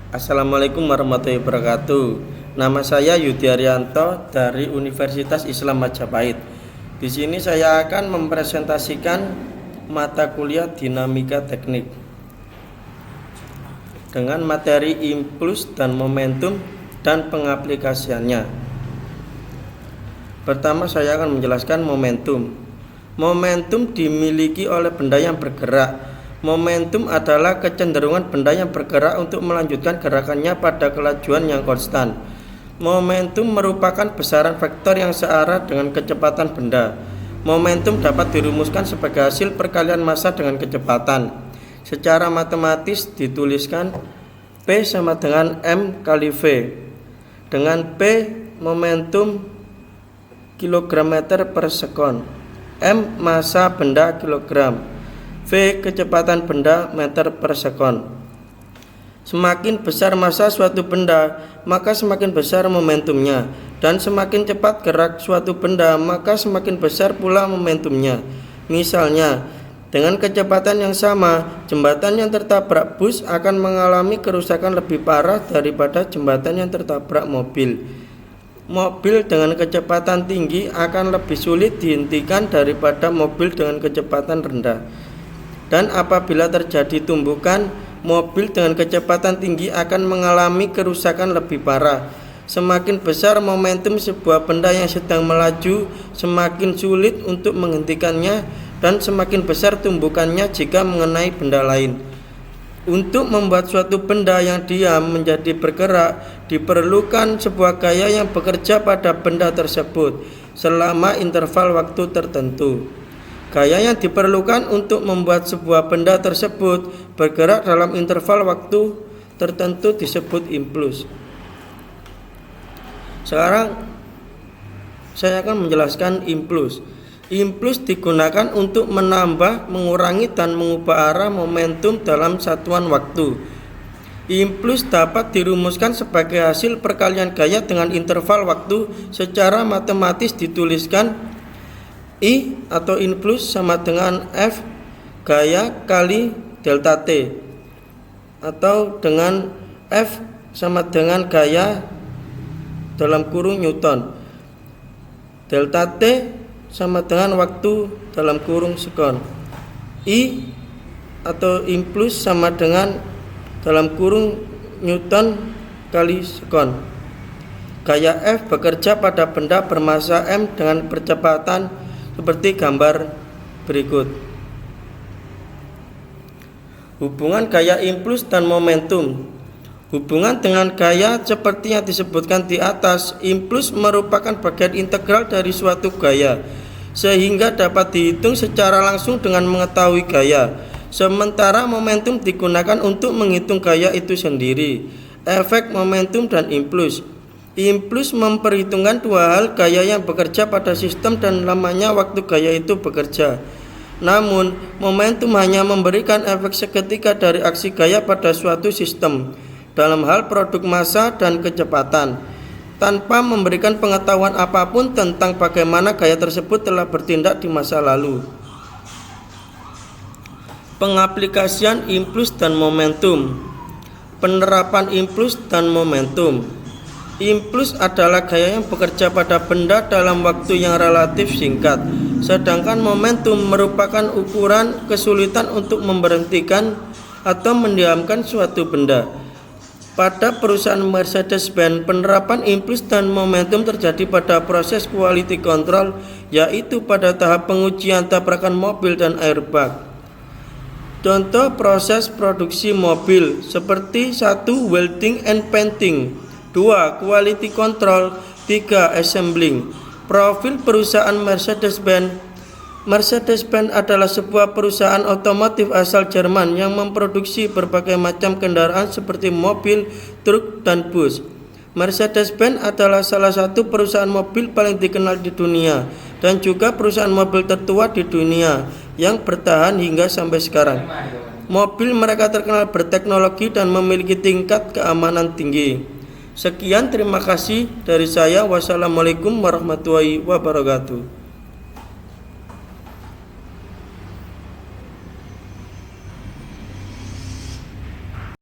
Assalamualaikum warahmatullahi wabarakatuh. Nama saya Yudi Arianto dari Universitas Islam Majapahit. Di sini saya akan mempresentasikan mata kuliah Dinamika Teknik dengan materi impuls dan momentum dan pengaplikasiannya. Pertama, saya akan menjelaskan momentum. Momentum dimiliki oleh benda yang bergerak. Momentum adalah kecenderungan benda yang bergerak untuk melanjutkan gerakannya pada kelajuan yang konstan. Momentum merupakan besaran vektor yang searah dengan kecepatan benda. Momentum dapat dirumuskan sebagai hasil perkalian massa dengan kecepatan. Secara matematis dituliskan P sama dengan M kali V, dengan P momentum kilogram meter per sekon, M massa benda kilogram, V kecepatan benda meter per sekon. Semakin besar massa suatu benda, maka semakin besar momentumnya, dan semakin cepat gerak suatu benda, maka semakin besar pula momentumnya. Misalnya, dengan kecepatan yang sama, jembatan yang tertabrak bus akan mengalami kerusakan lebih parah daripada jembatan yang tertabrak mobil. Mobil dengan kecepatan tinggi akan lebih sulit dihentikan daripada mobil dengan kecepatan rendah. Dan apabila terjadi tumbukan, mobil dengan kecepatan tinggi akan mengalami kerusakan lebih parah. Semakin besar momentum sebuah benda yang sedang melaju, semakin sulit untuk menghentikannya, dan semakin besar tumbukannya jika mengenai benda lain. Untuk membuat suatu benda yang diam menjadi bergerak, diperlukan sebuah gaya yang bekerja pada benda tersebut selama interval waktu tertentu. Gaya yang diperlukan untuk membuat sebuah benda tersebut bergerak dalam interval waktu tertentu disebut impuls. Sekarang saya akan menjelaskan impuls. Impuls digunakan untuk menambah, mengurangi, dan mengubah arah momentum dalam satuan waktu. Impuls dapat dirumuskan sebagai hasil perkalian gaya dengan interval waktu. Secara matematis dituliskan I atau impuls sama dengan F gaya kali delta T, atau dengan F sama dengan gaya dalam kurung Newton. Delta T sama dengan waktu dalam kurung sekon. I atau impuls sama dengan dalam kurung Newton kali sekon. Gaya F bekerja pada benda bermassa M dengan percepatan seperti gambar berikut. Hubungan gaya impuls dan momentum. Hubungan dengan gaya seperti yang disebutkan di atas, impuls merupakan bagian integral dari suatu gaya, sehingga dapat dihitung secara langsung dengan mengetahui gaya. Sementara momentum digunakan untuk menghitung gaya itu sendiri. Efek momentum dan impuls. Impuls memperhitungkan dua hal, gaya yang bekerja pada sistem dan lamanya waktu gaya itu bekerja. Namun, momentum hanya memberikan efek seketika dari aksi gaya pada suatu sistem dalam hal produk massa dan kecepatan, tanpa memberikan pengetahuan apapun tentang bagaimana gaya tersebut telah bertindak di masa lalu. Pengaplikasian impuls dan momentum. Penerapan impuls dan momentum. Impuls adalah gaya yang bekerja pada benda dalam waktu yang relatif singkat, sedangkan momentum merupakan ukuran kesulitan untuk memberhentikan atau mendiamkan suatu benda. Pada perusahaan Mercedes-Benz, penerapan impuls dan momentum terjadi pada proses quality control, yaitu pada tahap pengujian tabrakan mobil dan airbag. Contoh proses produksi mobil seperti 1. Welding and painting, 2. Quality control, 3. Assembling. Profil perusahaan Mercedes-Benz. Mercedes-Benz adalah sebuah perusahaan otomotif asal Jerman yang memproduksi berbagai macam kendaraan seperti mobil, truk, dan bus. Mercedes-Benz adalah salah satu perusahaan mobil paling dikenal di dunia dan juga perusahaan mobil tertua di dunia yang bertahan hingga sampai sekarang. Mobil mereka terkenal berteknologi dan memiliki tingkat keamanan tinggi. Sekian, terima kasih dari saya. Wassalamualaikum warahmatullahi wabarakatuh.